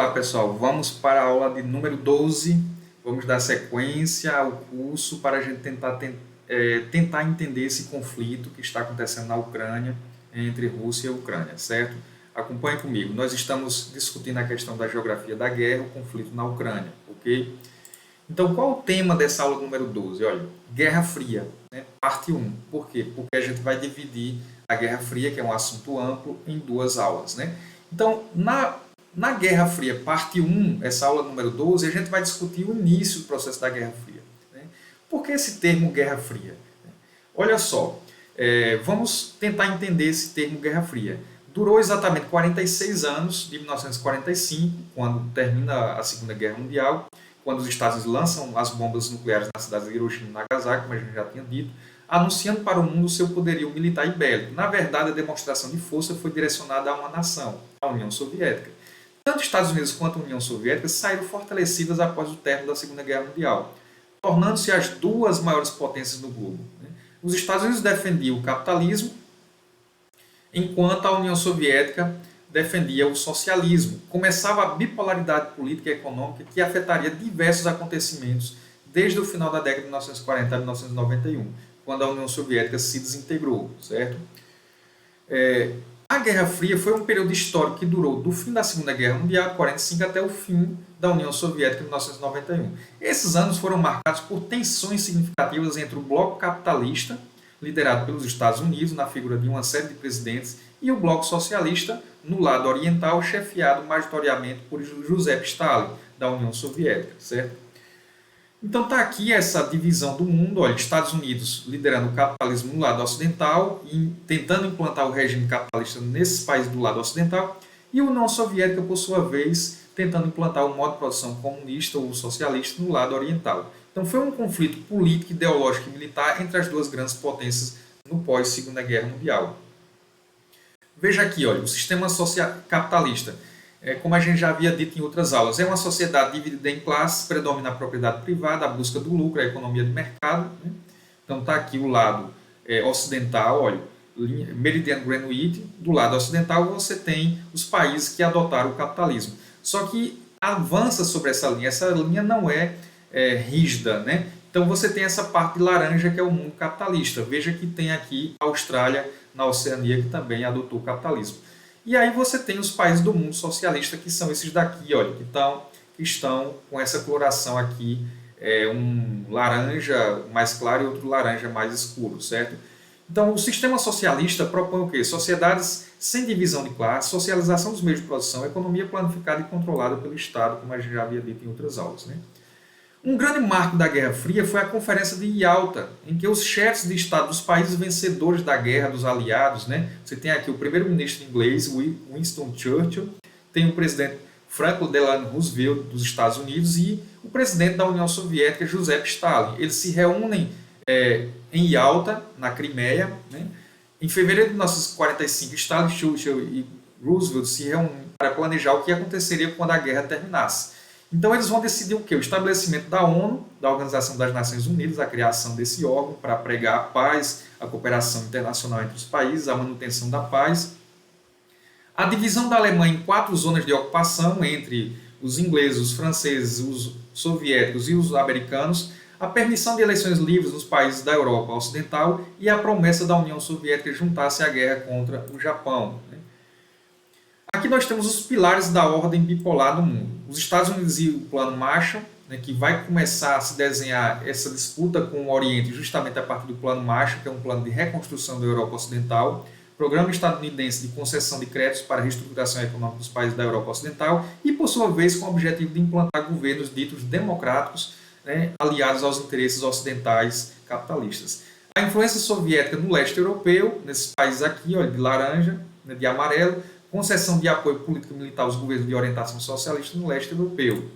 Legal, pessoal. Vamos para a aula de número 12. Vamos dar sequência ao curso para a gente tentar entender esse conflito que está acontecendo na Ucrânia, entre Rússia e Ucrânia, certo? Acompanhe comigo. Nós estamos discutindo a questão da geografia da guerra, o conflito na Ucrânia, ok? Então, qual o tema dessa aula número 12? Olha, Guerra Fria, né? Parte 1. Por quê? Porque a gente vai dividir a Guerra Fria, que é um assunto amplo, em duas aulas, né? Então, na Guerra Fria, parte 1, essa aula número 12, a gente vai discutir o início do processo da Guerra Fria, né? Por que esse termo Guerra Fria? Olha só, vamos tentar entender esse termo Guerra Fria. Durou exatamente 46 anos, de 1945, quando termina a Segunda Guerra Mundial, quando os Estados Unidos lançam as bombas nucleares nas cidades de Hiroshima e Nagasaki, como a gente já tinha dito, anunciando para o mundo o seu poderio militar e bélico. Na verdade, a demonstração de força foi direcionada a uma nação, a União Soviética. Tanto os Estados Unidos quanto a União Soviética saíram fortalecidas após o término da Segunda Guerra Mundial, tornando-se as duas maiores potências do globo. Os Estados Unidos defendiam o capitalismo, enquanto a União Soviética defendia o socialismo. Começava a bipolaridade política e econômica que afetaria diversos acontecimentos desde o final da década de 1940 a 1991, quando a União Soviética se desintegrou, certo? A Guerra Fria foi um período histórico que durou do fim da Segunda Guerra Mundial, 45, até o fim da União Soviética, em 1991. Esses anos foram marcados por tensões significativas entre o bloco capitalista, liderado pelos Estados Unidos, na figura de uma série de presidentes, e o bloco socialista, no lado oriental, chefiado majoritariamente por Joseph Stalin, da União Soviética, certo? Então está aqui essa divisão do mundo, olha, Estados Unidos liderando o capitalismo no lado ocidental e tentando implantar o regime capitalista nesses países do lado ocidental, e a União Soviética, por sua vez, tentando implantar o modo de produção comunista ou socialista no lado oriental. Então foi um conflito político, ideológico e militar entre as duas grandes potências no pós-Segunda Guerra Mundial. Veja aqui, olha, o sistema capitalista, como a gente já havia dito em outras aulas, é uma sociedade dividida em classes, predomina a propriedade privada, a busca do lucro, a economia de mercado, né? Então está aqui o lado ocidental, olha, Meridian Greenwich, do lado ocidental você tem os países que adotaram o capitalismo. Só que avança sobre essa linha não é rígida, né? Então você tem essa parte laranja que é o mundo capitalista. Veja que tem aqui a Austrália na Oceania que também adotou o capitalismo. E aí você tem os países do mundo socialista que são esses daqui, olha, que estão com essa coloração aqui, um laranja mais claro e outro laranja mais escuro, certo? Então o sistema socialista propõe o quê? Sociedades sem divisão de classe, socialização dos meios de produção, economia planificada e controlada pelo Estado, como a gente já havia dito em outras aulas, né? Um grande marco da Guerra Fria foi a Conferência de Yalta, em que os chefes de Estado dos países vencedores da guerra, dos aliados, né? Você tem aqui o primeiro-ministro inglês, Winston Churchill, tem o presidente Franklin Delano Roosevelt dos Estados Unidos e o presidente da União Soviética, Joseph Stalin. Eles se reúnem em Yalta, na Crimeia, né? Em fevereiro de 1945, Stalin, Churchill e Roosevelt se reúnem para planejar o que aconteceria quando a guerra terminasse. Então eles vão decidir o quê? O estabelecimento da ONU, da Organização das Nações Unidas, a criação desse órgão para pregar a paz, a cooperação internacional entre os países, a manutenção da paz. A divisão da Alemanha em 4 zonas de ocupação entre os ingleses, os franceses, os soviéticos e os americanos, a permissão de eleições livres nos países da Europa Ocidental e a promessa da União Soviética juntar-se à guerra contra o Japão. Aqui nós temos os pilares da ordem bipolar do mundo. Os Estados Unidos e o Plano Marshall, né, que vai começar a se desenhar essa disputa com o Oriente justamente a partir do Plano Marshall, que é um plano de reconstrução da Europa Ocidental, Programa Estadunidense de Concessão de Créditos para a Reestruturação Econômica dos Países da Europa Ocidental e, por sua vez, com o objetivo de implantar governos ditos democráticos, né, aliados aos interesses ocidentais capitalistas. A influência soviética no leste europeu, nesses países aqui, olha, de laranja, né, de amarelo, concessão de apoio político e militar aos governos de orientação socialista no leste europeu.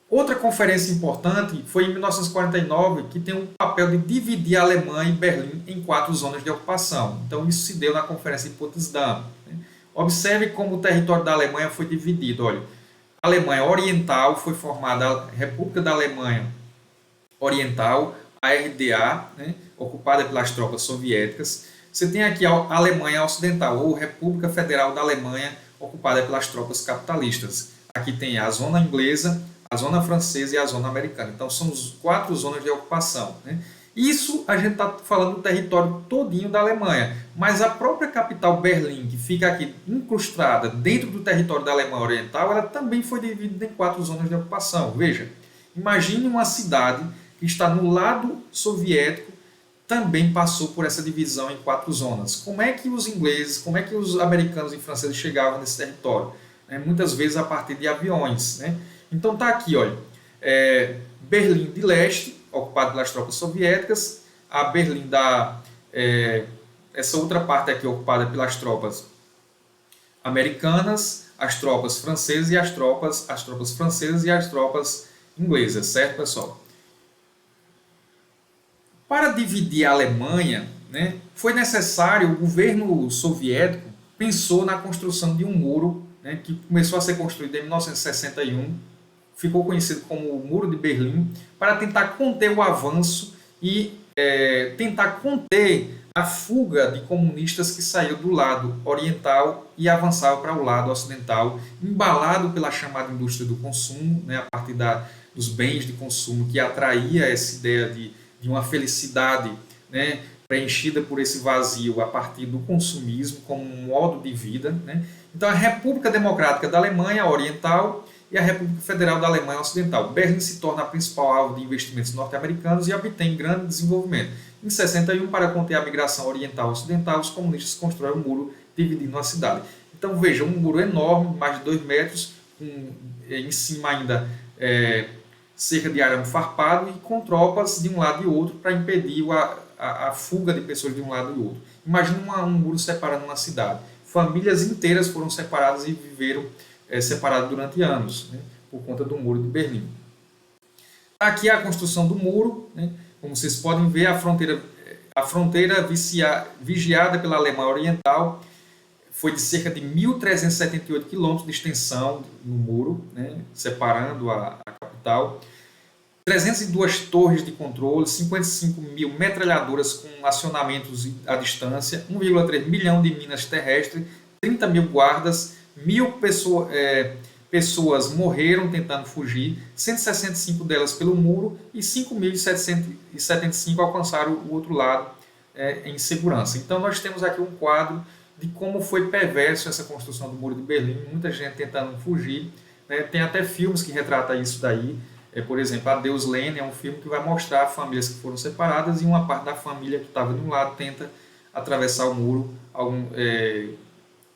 Outra conferência importante foi em 1949, que tem o papel de dividir a Alemanha e Berlim em 4 zonas de ocupação. Então isso se deu na Conferência de Potsdam. Observe como o território da Alemanha foi dividido. Olha, a Alemanha Oriental foi formada a República da Alemanha Oriental, a RDA, né, ocupada pelas tropas soviéticas. Você tem aqui a Alemanha Ocidental, ou República Federal da Alemanha ocupada pelas tropas capitalistas. Aqui tem a zona inglesa, a zona francesa e a zona americana. Então são as 4 zonas de ocupação, né? Isso a gente está falando do território todinho da Alemanha, mas a própria capital Berlim, que fica aqui incrustada dentro do território da Alemanha Oriental, ela também foi dividida em 4 zonas de ocupação. Veja, imagine uma cidade que está no lado soviético, também passou por essa divisão em 4 zonas. Como é que os ingleses, como é que os americanos e franceses chegavam nesse território? Muitas vezes a partir de aviões, né? Então está aqui, olha, Berlim de Leste, ocupado pelas tropas soviéticas, a Berlim essa outra parte aqui ocupada pelas tropas americanas, as tropas francesas e as tropas francesas e as tropas inglesas, certo, pessoal? Para dividir a Alemanha, né, foi necessário, o governo soviético pensou na construção de um muro, né, que começou a ser construído em 1961, ficou conhecido como o Muro de Berlim, para tentar conter o avanço e tentar conter a fuga de comunistas que saíram do lado oriental e avançavam para o lado ocidental, embalado pela chamada indústria do consumo, né, a partir dos bens de consumo, que atraía essa ideia de uma felicidade, né, preenchida por esse vazio a partir do consumismo como um modo de vida, né? Então a República Democrática da Alemanha Oriental e a República Federal da Alemanha Ocidental. Berlim se torna a principal alvo de investimentos norte-americanos e obtém grande desenvolvimento. Em 61, para conter a migração oriental-ocidental, os comunistas constroem um muro dividindo a cidade. Então veja, um muro enorme, mais de 2 metros, em cima ainda cerca de arame farpado e com tropas de um lado e outro para impedir a fuga de pessoas de um lado e outro. Imagina um muro separando uma cidade. Famílias inteiras foram separadas e viveram separadas durante anos, né, por conta do Muro de Berlim. Aqui é a construção do muro, né, como vocês podem ver, a fronteira vigiada pela Alemanha Oriental foi de cerca de 1.378 quilômetros de extensão no muro, né, separando a capital. 302 torres de controle, 55 mil metralhadoras com acionamentos à distância, 1,3 milhão de minas terrestres, 30 mil guardas, 1.000 pessoas morreram tentando fugir, 165 delas pelo muro e 5.775 alcançaram o outro lado em segurança. Então nós temos aqui um quadro de como foi perverso essa construção do Muro de Berlim, muita gente tentando fugir, né? Tem até filmes que retratam isso daí. Por exemplo, Adeus Lenin é um filme que vai mostrar famílias que foram separadas e uma parte da família que estava de um lado tenta atravessar o muro,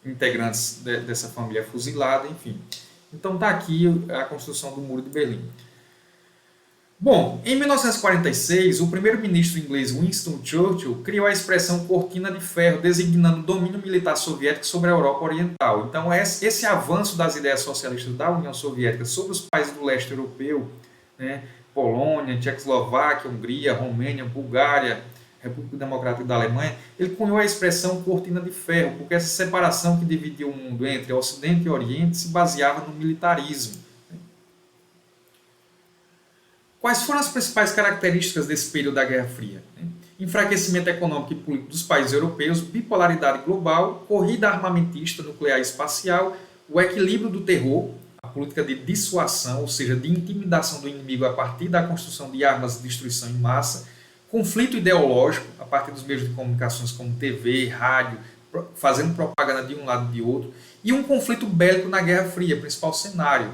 integrantes dessa família fuzilada, enfim. Então está aqui a construção do Muro de Berlim. Bom, em 1946, o primeiro-ministro inglês Winston Churchill criou a expressão cortina de ferro, designando o domínio militar soviético sobre a Europa Oriental. Então, esse avanço das ideias socialistas da União Soviética sobre os países do leste europeu, né, Polônia, Tchecoslováquia, Hungria, Romênia, Bulgária, República Democrática da Alemanha, ele cunhou a expressão cortina de ferro, porque essa separação que dividia o mundo entre Ocidente e Oriente se baseava no militarismo. Quais foram as principais características desse período da Guerra Fria? Enfraquecimento econômico e político dos países europeus, bipolaridade global, corrida armamentista, nuclear e espacial, o equilíbrio do terror, a política de dissuasão, ou seja, de intimidação do inimigo a partir da construção de armas de destruição em massa, conflito ideológico, a partir dos meios de comunicações como TV, rádio, fazendo propaganda de um lado e de outro, e um conflito bélico na Guerra Fria, principal cenário.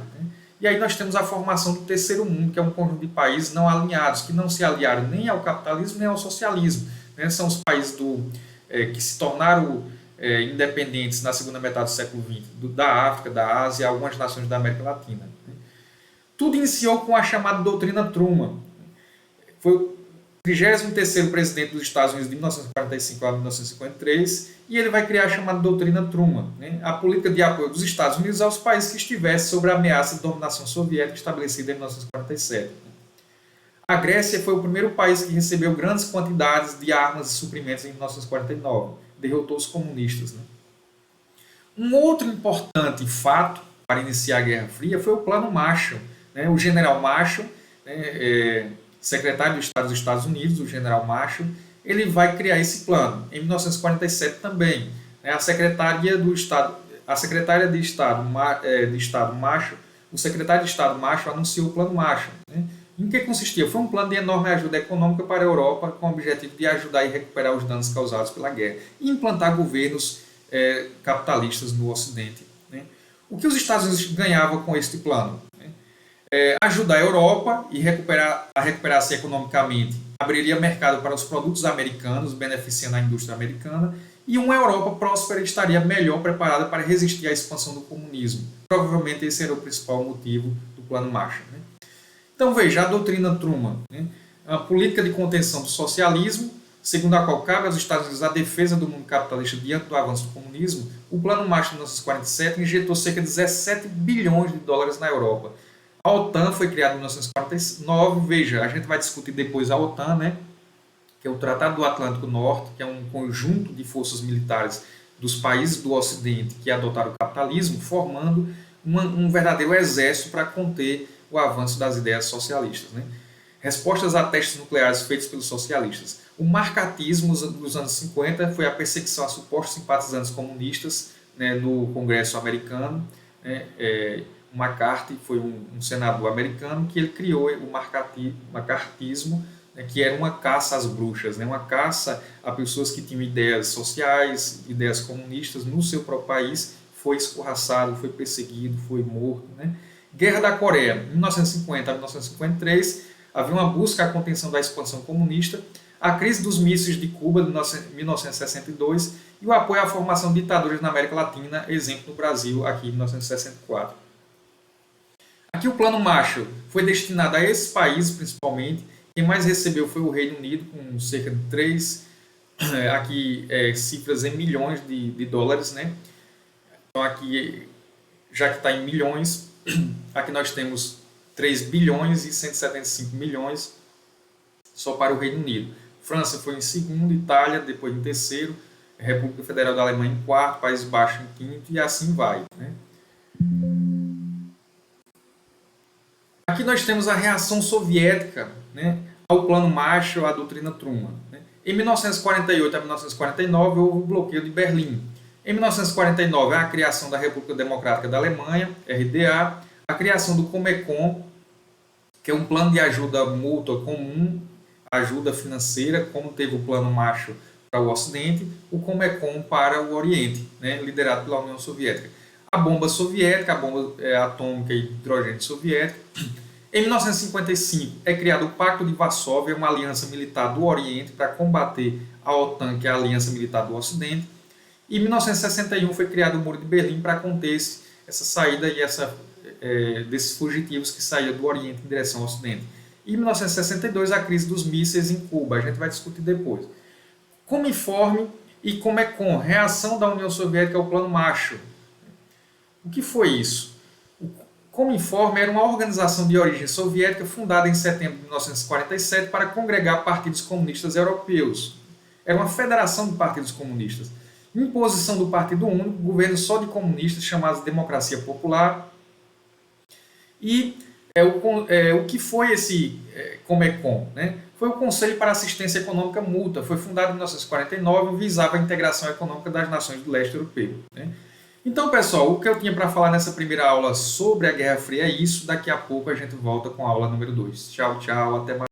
E aí nós temos a formação do terceiro mundo, que é um conjunto de países não alinhados, que não se aliaram nem ao capitalismo nem ao socialismo. São os países que se tornaram independentes na segunda metade do século XX, da África, da Ásia e algumas nações da América Latina. Tudo iniciou com a chamada doutrina Truman. Foi o 33º presidente dos Estados Unidos de 1945 a 1953, e ele vai criar a chamada doutrina Truman, a política de apoio dos Estados Unidos aos países que estivessem sob a ameaça de dominação soviética estabelecida em 1947. A Grécia foi o primeiro país que recebeu grandes quantidades de armas e suprimentos em 1949, derrotou os comunistas. Um outro importante fato para iniciar a Guerra Fria foi o Plano Marshall. O general Marshall, secretário de Estado dos Estados Unidos, o general Marshall, ele vai criar esse plano. Em 1947 também, a Secretaria do Estado, a secretária de Estado, o secretário de Estado Marshall anunciou o Plano Marshall. Né? Em que consistia? Foi um plano de enorme ajuda econômica para a Europa, com o objetivo de ajudar e recuperar os danos causados pela guerra e implantar governos capitalistas no Ocidente. Né? O que os Estados Unidos ganhavam com este plano? Ajudar a Europa e recuperar-se economicamente, abriria mercado para os produtos americanos, beneficiando a indústria americana, e uma Europa próspera estaria melhor preparada para resistir à expansão do comunismo. Provavelmente esse era o principal motivo do Plano Marshall. Né? Então veja, a doutrina Truman, né? A política de contenção do socialismo, segundo a qual cabe aos Estados Unidos a defesa do mundo capitalista diante do avanço do comunismo. O Plano Marshall de 1947 injetou cerca de 17 bilhões de dólares na Europa. A OTAN foi criada em 1949, veja, a gente vai discutir depois a OTAN, né, que é o Tratado do Atlântico Norte, que é um conjunto de forças militares dos países do Ocidente que adotaram o capitalismo, formando um verdadeiro exército para conter o avanço das ideias socialistas. Né? Respostas a testes nucleares feitos pelos socialistas. O marcatismo dos anos 50 foi a perseguição a supostos simpatizantes comunistas, né, no Congresso americano. Né, o McCarthy foi um senador americano que ele criou o macartismo, né, que era uma caça às bruxas, né, uma caça a pessoas que tinham ideias sociais, ideias comunistas no seu próprio país. Foi escorraçado, foi perseguido, foi morto. Né. Guerra da Coreia, 1950 a 1953, havia uma busca à contenção da expansão comunista, a crise dos mísseis de Cuba de 1962 e o apoio à formação de ditaduras na América Latina, exemplo no Brasil, aqui em 1964. Aqui o Plano Marshall foi destinado a esses países, principalmente. Quem mais recebeu foi o Reino Unido, com cerca de 3, cifras em milhões de dólares. Né? Então aqui, já que está em milhões, aqui nós temos 3 bilhões e 175 milhões só para o Reino Unido. França foi em segundo, Itália depois em terceiro, República Federal da Alemanha em quarto, Países Baixos em quinto e assim vai. Né? Aqui nós temos a reação soviética, né, ao Plano Marshall, à doutrina Truman. Né? Em 1948 a 1949 houve o bloqueio de Berlim. Em 1949 a criação da República Democrática da Alemanha, RDA, a criação do Comecon, que é um plano de ajuda mútua comum, ajuda financeira, como teve o Plano Marshall para o Ocidente, o Comecon para o Oriente, né, liderado pela União Soviética. A bomba soviética, a bomba atômica e hidrogênio soviético. Em 1955 é criado o Pacto de Varsóvia, uma aliança militar do Oriente para combater a OTAN, que é a aliança militar do Ocidente. E em 1961 foi criado o Muro de Berlim para conter essa saída e desses fugitivos que saíam do Oriente em direção ao Ocidente. E em 1962 a crise dos mísseis em Cuba, a gente vai discutir depois. Cominform e Comecon, reação da União Soviética ao Plano Marshall. O que foi isso? O Cominform era uma organização de origem soviética fundada em setembro de 1947 para congregar partidos comunistas europeus. Era uma federação de partidos comunistas. Imposição do Partido Único, governo só de comunistas, chamado Democracia Popular. E o que foi esse Comecon? Né? Foi o Conselho para Assistência Econômica Mútua. Foi fundado em 1949 e visava a integração econômica das nações do leste europeu. Né? Então, pessoal, o que eu tinha para falar nessa primeira aula sobre a Guerra Fria é isso. Daqui a pouco a gente volta com a aula número 2. Tchau, tchau, até mais.